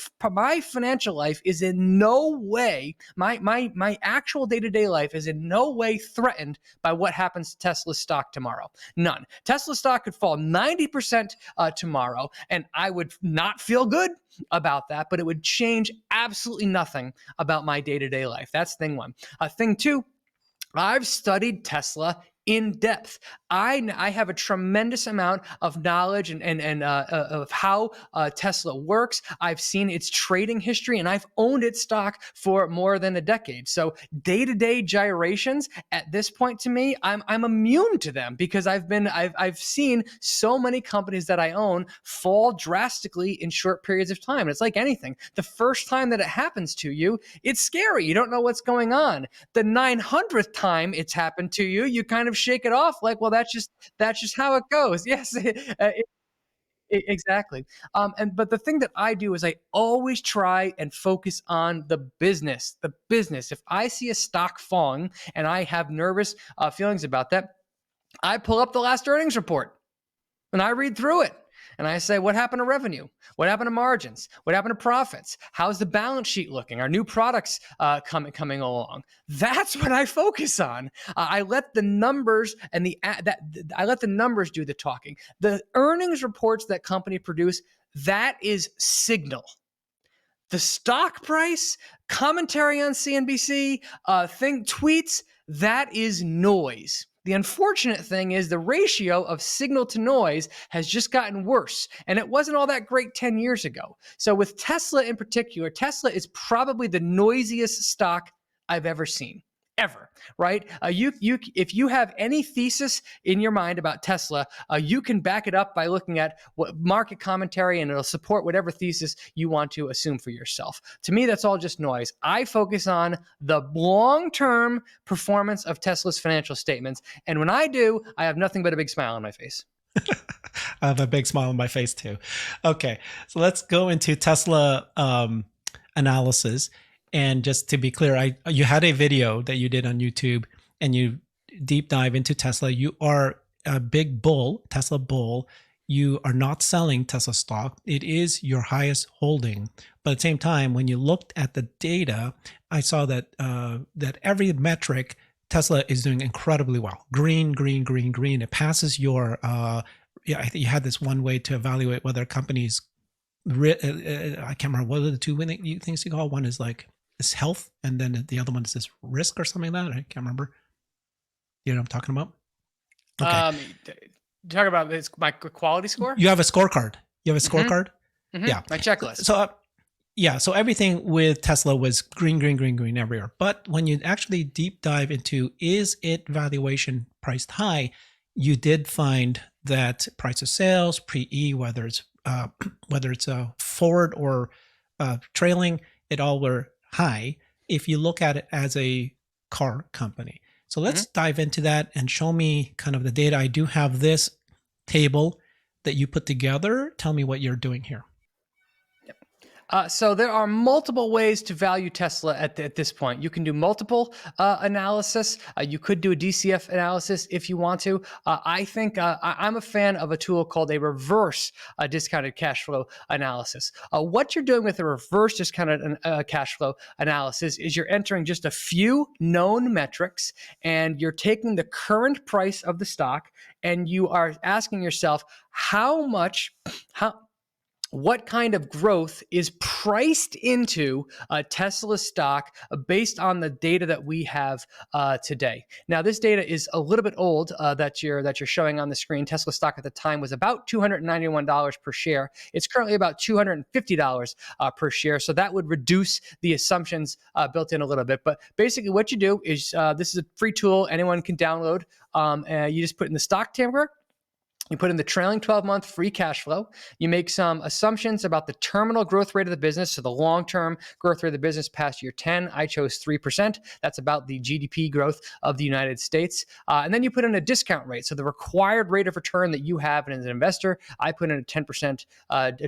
financial life is in no way, my actual day-to-day life is in no way threatened by what happens to Tesla's stock tomorrow. None. Tesla stock could fall 90% tomorrow, and I would not feel good about that, but it would change absolutely nothing about my day-to-day life. That's thing one. Thing two, I've studied Tesla in depth. I have a tremendous amount of knowledge and of how Tesla works. I've seen its trading history and I've owned its stock for more than a decade. So day-to-day gyrations at this point, to me, I'm immune to them because I've seen so many companies that I own fall drastically in short periods of time. And it's like anything. The first time that it happens to you, it's scary. You don't know what's going on. The 900th time it's happened to you, you kind of shake it off like, well, that's just how it goes. Yes, exactly. But the thing that I do is I always try and focus on the business. The business. If I see a stock falling and I have nervous feelings about that, I pull up the last earnings report and I read through it. And I say, what happened to revenue? What happened to margins? What happened to profits? How's the balance sheet looking? Are new products coming along? That's what I focus on. I let the numbers and I let the numbers do the talking. The earnings reports that company produce, that is signal. The stock price, commentary on CNBC, tweets, that is noise. The unfortunate thing is the ratio of signal to noise has just gotten worse, and it wasn't all that great 10 years ago. So with Tesla in particular, Tesla is probably the noisiest stock I've ever seen. Ever, right? If you have any thesis in your mind about Tesla, you can back it up by looking at what market commentary, and it'll support whatever thesis you want to assume for yourself. To me, that's all just noise. I focus on the long-term performance of Tesla's financial statements, and when I do, I have nothing but a big smile on my face. I have a big smile on my face too. Okay, so let's go into Tesla analysis. And just to be clear, you had a video that you did on YouTube, and you deep dive into Tesla. You are a big bull, Tesla bull. You are not selling Tesla stock. It is your highest holding. But at the same time, when you looked at the data, I saw that that every metric Tesla is doing incredibly well. Green, green, green, green. It passes your yeah, I think you had this one way to evaluate whether a company's I can't remember what are the two things you call. One is like this health, and then the other one is this risk or something like that. I can't remember. You know what I'm talking about? Okay. Talk about this, my quality score. You have a scorecard. You have a scorecard. Yeah, my checklist. So yeah, so everything with Tesla was green, green, green, green everywhere. But when you actually deep dive into is it valuation priced high, you did find that price of sales, pre-E, whether it's forward or trailing, it all were high if you look at it as a car company. So let's dive into that and show me kind of the data. I do have this table that you put together. Tell me what you're doing here. So there are multiple ways to value Tesla at this point. You can do multiple analysis. You could do a DCF analysis if you want to. I think I'm a fan of a tool called a reverse discounted cash flow analysis. What you're doing with a reverse discounted cash flow analysis is you're entering just a few known metrics, and you're taking the current price of the stock, and you are asking yourself what kind of growth is priced into Tesla stock based on the data that we have today. Now, this data is a little bit old that you're showing on the screen. Tesla stock at the time was about $291 per share. It's currently about $250 per share. So that would reduce the assumptions built in a little bit. But basically, what you do is this is a free tool anyone can download. You just put in the stock timber. You put in the trailing 12-month free cash flow. You make some assumptions about the terminal growth rate of the business, so the long-term growth rate of the business past year 10. I chose 3%. That's about the GDP growth of the United States. And then you put in a discount rate, so the required rate of return that you have as an investor. I put in a 10%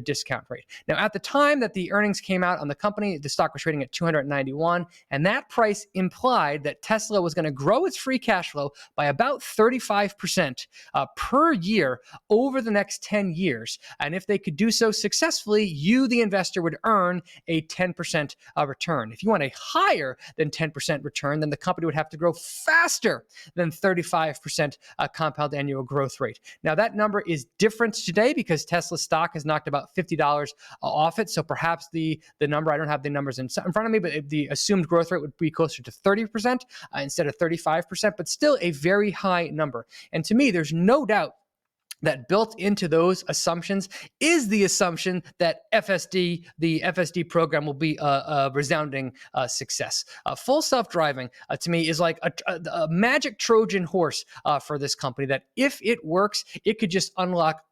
discount rate. Now, at the time that the earnings came out on the company, the stock was trading at $291, and that price implied that Tesla was going to grow its free cash flow by about 35% per year over the next 10 years. And if they could do so successfully, you, the investor, would earn a 10% return. If you want a higher than 10% return, then the company would have to grow faster than 35% compound annual growth rate. Now, that number is different today because Tesla stock has knocked about $50 off it. So perhaps the number, I don't have the numbers in front of me, but the assumed growth rate would be closer to 30% instead of 35%, but still a very high number. And to me, there's no doubt that built into those assumptions is the assumption that the FSD program will be a resounding success. Full self-driving, to me, is like a magic Trojan horse for this company, that if it works, it could just unlock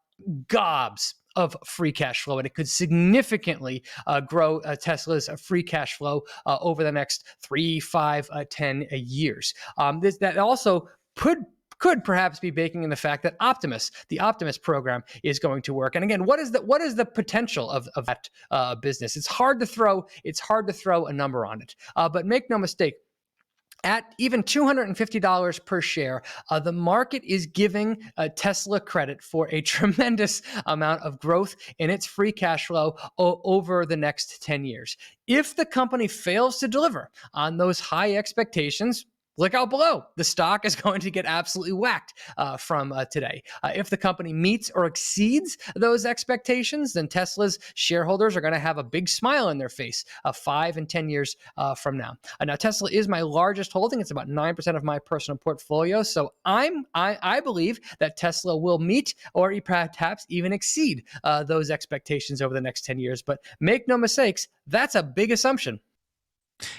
gobs of free cash flow, and it could significantly grow Tesla's free cash flow over the next 3, 5, 10 years. That also could perhaps be baking in the fact that the Optimus program is going to work. And again, what is the potential of that business? It's hard to throw a number on it. But make no mistake, at even $250 per share, the market is giving Tesla credit for a tremendous amount of growth in its free cash flow over the next 10 years. If the company fails to deliver on those high expectations, look out below. The stock is going to get absolutely whacked from today. If the company meets or exceeds those expectations, then Tesla's shareholders are going to have a big smile on their face 5 and 10 years from now. Now, Tesla is my largest holding. It's about 9% of my personal portfolio. So I believe that Tesla will meet or perhaps even exceed those expectations over the next 10 years. But make no mistakes, that's a big assumption.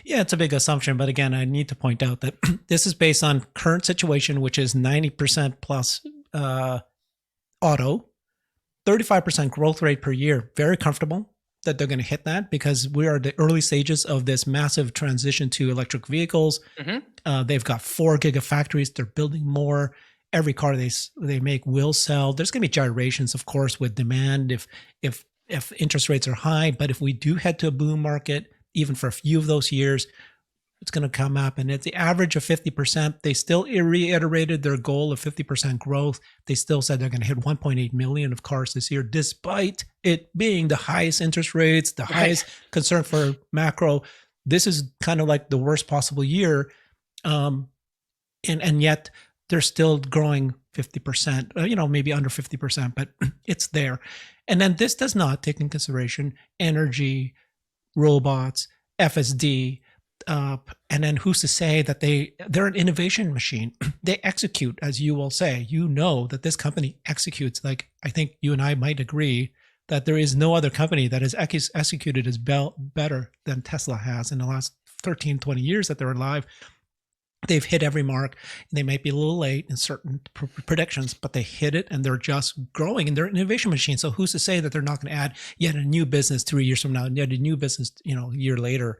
Yeah, it's a big assumption. But again, I need to point out that this is based on current situation, which is 90% plus auto, 35% growth rate per year. Very comfortable that they're going to hit that because we are at the early stages of this massive transition to electric vehicles. They've got 4 gigafactories. They're building more. every car they make will sell. There's going to be gyrations, of course, with demand if interest rates are high. But if we do head to a boom market, even for a few of those years, it's going to come up. And it's the average of 50%. They still reiterated their goal of 50% growth. They still said they're going to hit 1.8 million of cars this year, despite it being the highest interest rates, the highest concern for macro. This is kind of like the worst possible year. And yet they're still growing 50%, maybe under 50%, but it's there. And then this does not take in consideration energy, robots, FSD, and then who's to say that they're an innovation machine? They execute, as you will say. That this company executes. Like, I think you and I might agree that there is no other company that has executed as better than Tesla has in the last 13, 20 years that they're alive. They've hit every mark. They might be a little late in certain predictions, but they hit it, and they're just growing, and they're an innovation machine. So who's to say that they're not going to add yet a new business 3 years from now, and yet a new business, a year later?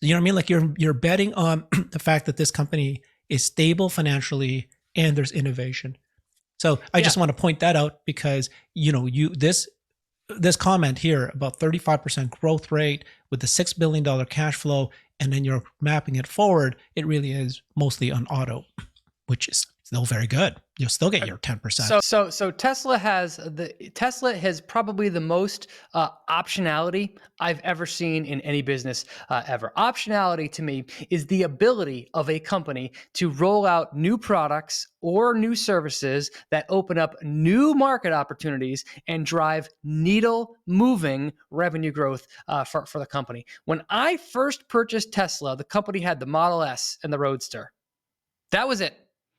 You know what I mean? Like, you're betting on the fact that this company is stable financially and there's innovation. So I just want to point that out because, this comment here about 35% growth rate with the $6 billion cash flow, and then you're mapping it forward, it really is mostly on auto, which is still very good. You'll still get your 10%. So Tesla has probably the most optionality I've ever seen in any business ever. Optionality to me is the ability of a company to roll out new products or new services that open up new market opportunities and drive needle moving revenue growth for the company. When I first purchased Tesla, the company had the Model S and the Roadster. That was it.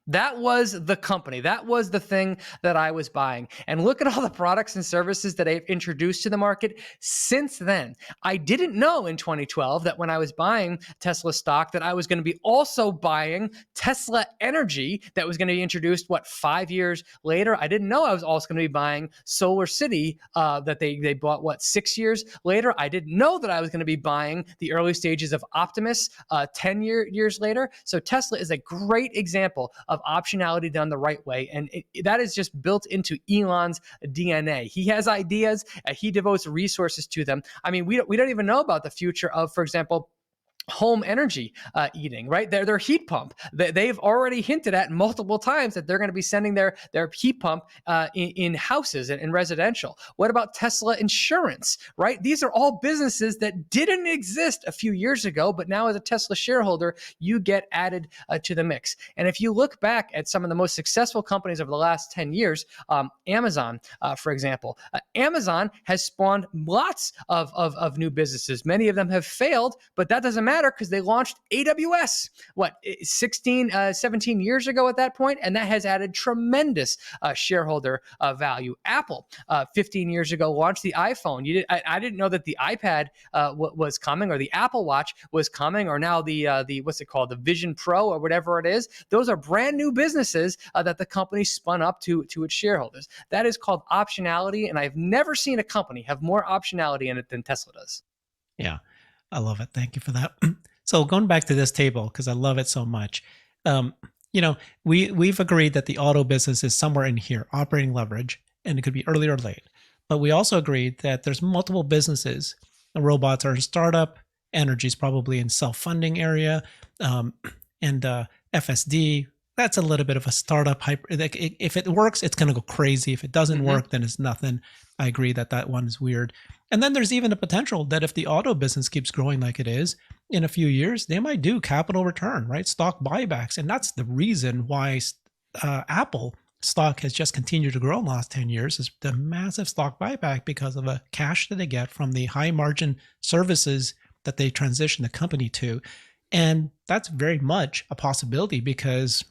That was the company. That was the thing that I was buying. And look at all the products and services that I've introduced to the market since then. I didn't know in 2012 that when I was buying Tesla stock that I was going to be also buying Tesla Energy that was going to be introduced, 5 years later? I didn't know I was also going to be buying Solar City that they bought, 6 years later? I didn't know that I was going to be buying the early stages of Optimus 10 years later. So Tesla is a great example of optionality done the right way. And that is just built into Elon's DNA. He has ideas, he devotes resources to them. I mean, we don't even know about the future of, for example, home energy eating, right? Their heat pump. They've already hinted at multiple times that they're going to be sending their heat pump in houses and in residential. What about Tesla Insurance, right? These are all businesses that didn't exist a few years ago, but now as a Tesla shareholder, you get added to the mix. And if you look back at some of the most successful companies over the last 10 years, Amazon, for example, Amazon has spawned lots of new businesses. Many of them have failed, but that doesn't matter because they launched AWS, 17 years ago at that point, and that has added tremendous shareholder value. Apple, 15 years ago, launched the iPhone. I didn't know that the iPad was coming, or the Apple Watch was coming, or now the what's it called, the Vision Pro, or whatever it is. Those are brand new businesses that the company spun up to its shareholders. That is called optionality, and I've never seen a company have more optionality in it than Tesla does. Yeah. I love it. Thank you for that. So going back to this table, because I love it so much, we've agreed that the auto business is somewhere in here, operating leverage, and it could be early or late. But we also agreed that there's multiple businesses. The robots are a startup, energy is probably in self-funding area, and FSD, that's a little bit of a startup. If it works, it's going to go crazy. If it doesn't work, then it's nothing. I agree that one is weird. And then there's even a potential that if the auto business keeps growing like it is, in a few years, they might do capital return, right? Stock buybacks. And that's the reason why Apple stock has just continued to grow in the last 10 years, is the massive stock buyback because of the cash that they get from the high margin services that they transition the company to. And that's very much a possibility because,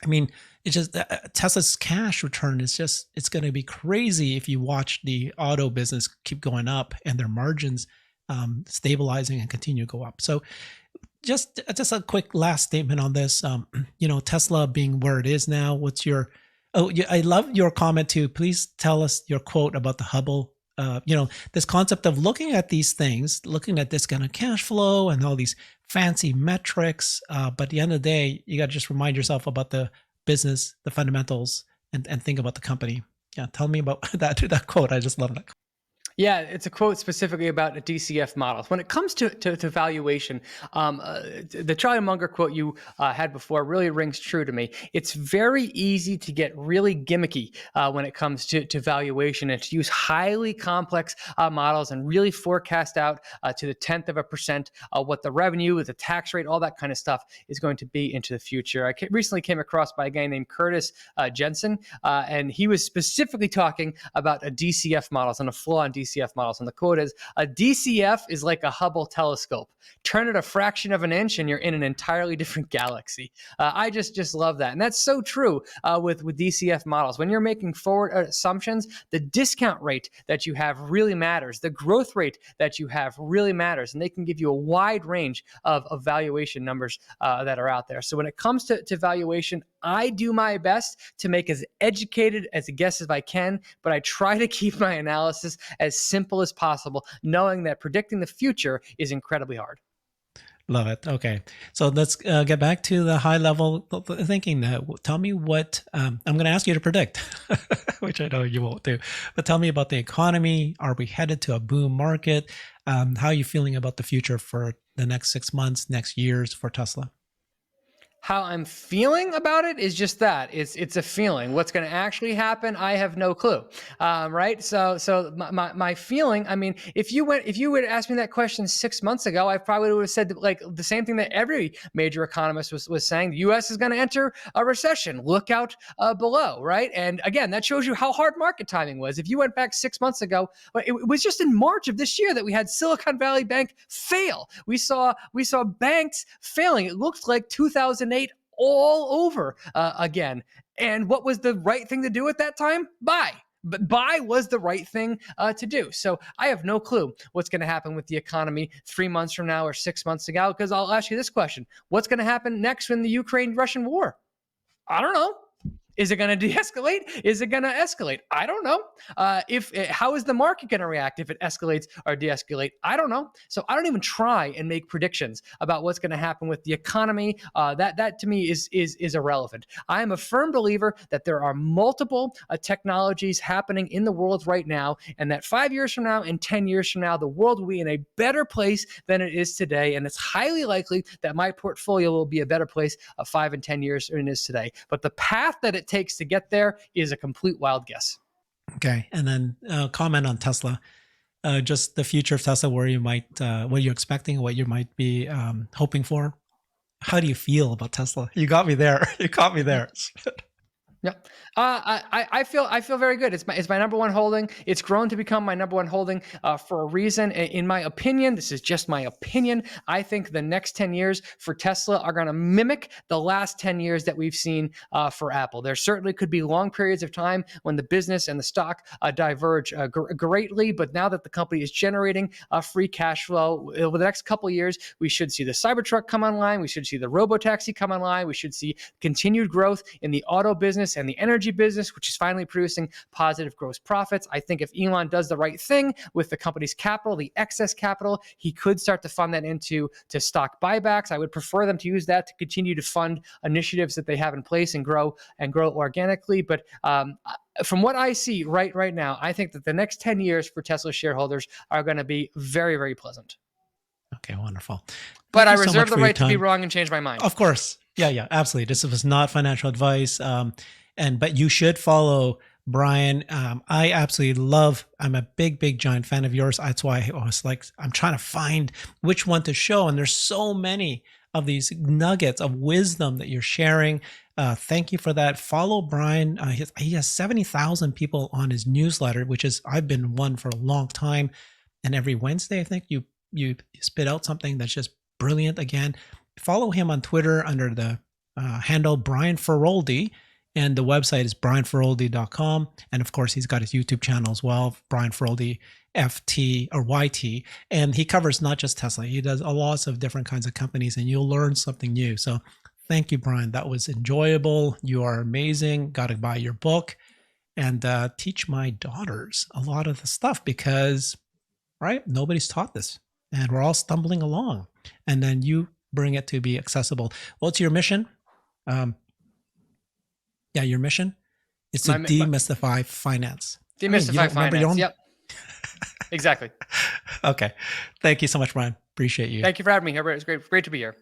I mean, it's just Tesla's cash return is just, it's going to be crazy if you watch the auto business keep going up and their margins stabilizing and continue to go up. So just a quick last statement on this. Tesla being where it is now, what's your, I love your comment too. Please tell us your quote about the Hubble. This concept of looking at these things, looking at this kind of cash flow and all these fancy metrics. But at the end of the day, you got to just remind yourself about the business, the fundamentals, and think about the company. Yeah, tell me about that quote. I just love that. Yeah, it's a quote specifically about DCF models. When it comes to valuation, the Charlie Munger quote you had before really rings true to me. It's very easy to get really gimmicky when it comes to valuation and to use highly complex models and really forecast out to the 0.1% what the revenue, the tax rate, all that kind of stuff is going to be into the future. I recently came across by a guy named Curtis Jensen, and he was specifically talking about a DCF models and a flaw in DCF models. And the quote is, a DCF is like a Hubble telescope. Turn it a fraction of an inch and you're in an entirely different galaxy. I just love that. And that's so true with DCF models. When you're making forward assumptions, the discount rate that you have really matters. The growth rate that you have really matters. And they can give you a wide range of valuation numbers that are out there. So when it comes to valuation, I do my best to make as educated as a guess as I can, but I try to keep my analysis as simple as possible, knowing that predicting the future is incredibly hard. Love it. Okay. So let's get back to the high level thinking. Tell me what I'm going to ask you to predict, which I know you won't do, but tell me about the economy. Are we headed to a boom market? How are you feeling about the future for the next 6 months, next years for Tesla? How I'm feeling about it is just that it's a feeling. What's going to actually happen, I have no clue. Right? So my feeling. I mean, if you would ask me that question 6 months ago, I probably would have said like the same thing that every major economist was saying. The U.S. is going to enter a recession. Look out below. Right? And again, that shows you how hard market timing was. If you went back 6 months ago, it was just in March of this year that we had Silicon Valley Bank fail. We saw banks failing. It looked like 2008 all over again. And what was the right thing to do at that time? Buy. But buy was the right thing to do. So I have no clue what's going to happen with the economy 3 months from now or 6 months ago, because I'll ask you this question. What's going to happen next in the Ukraine-Russian war? I don't know. Is it going to de-escalate? Is it going to escalate? I don't know. How is the market going to react if it escalates or de-escalate? I don't know. So I don't even try and make predictions about what's going to happen with the economy. That to me is irrelevant. I am a firm believer that there are multiple technologies happening in the world right now, and that 5 years from now and 10 years from now, the world will be in a better place than it is today. And it's highly likely that my portfolio will be a better place 5 and 10 years than it is today. But the path that it takes to get there is a complete wild guess. Okay. And then comment on Tesla, just the future of Tesla, where you might, what you're expecting, what you might be hoping for. How do you feel about Tesla? You got me there. You caught me there. Yeah, I feel very good. It's my number one holding. It's grown to become my number one holding for a reason. In my opinion, this is just my opinion. I think the next 10 years for Tesla are going to mimic the last 10 years that we've seen for Apple. There certainly could be long periods of time when the business and the stock diverge greatly, but now that the company is generating free cash flow over the next couple of years, we should see the Cybertruck come online. We should see the Robotaxi come online. We should see continued growth in the auto business and the energy business, which is finally producing positive gross profits. I think if Elon does the right thing with the company's capital, the excess capital, he could start to fund that into stock buybacks. I would prefer them to use that to continue to fund initiatives that they have in place and grow organically. But from what I see right now, I think that the next 10 years for Tesla shareholders are going to be very, very pleasant. Okay, wonderful. But I reserve the right to be wrong and change my mind. Of course. Yeah, absolutely. This was not financial advice. But you should follow Brian. I absolutely love, I'm a big, giant fan of yours. That's why I was like, I'm trying to find which one to show. And there's so many of these nuggets of wisdom that you're sharing. Thank you for that. Follow Brian. He has 70,000 people on his newsletter, which is, I've been one for a long time. And every Wednesday, I think you spit out something that's just brilliant again. Follow him on Twitter under the handle BrianFeroldi. And the website is BrianFeroldi.com. And of course, he's got his YouTube channel as well, BrianFeroldi FT or YT. And he covers not just Tesla. He does a lot of different kinds of companies, and you'll learn something new. So thank you, Brian. That was enjoyable. You are amazing. Got to buy your book and teach my daughters a lot of the stuff because, right, nobody's taught this. And we're all stumbling along. And then you bring it to be accessible. What's your mission? Yeah, your mission is to demystify finance. Demystify finance. Yep. Exactly. Okay. Thank you so much, Brian. Appreciate you. Thank you for having me, Herbert. It's great to be here.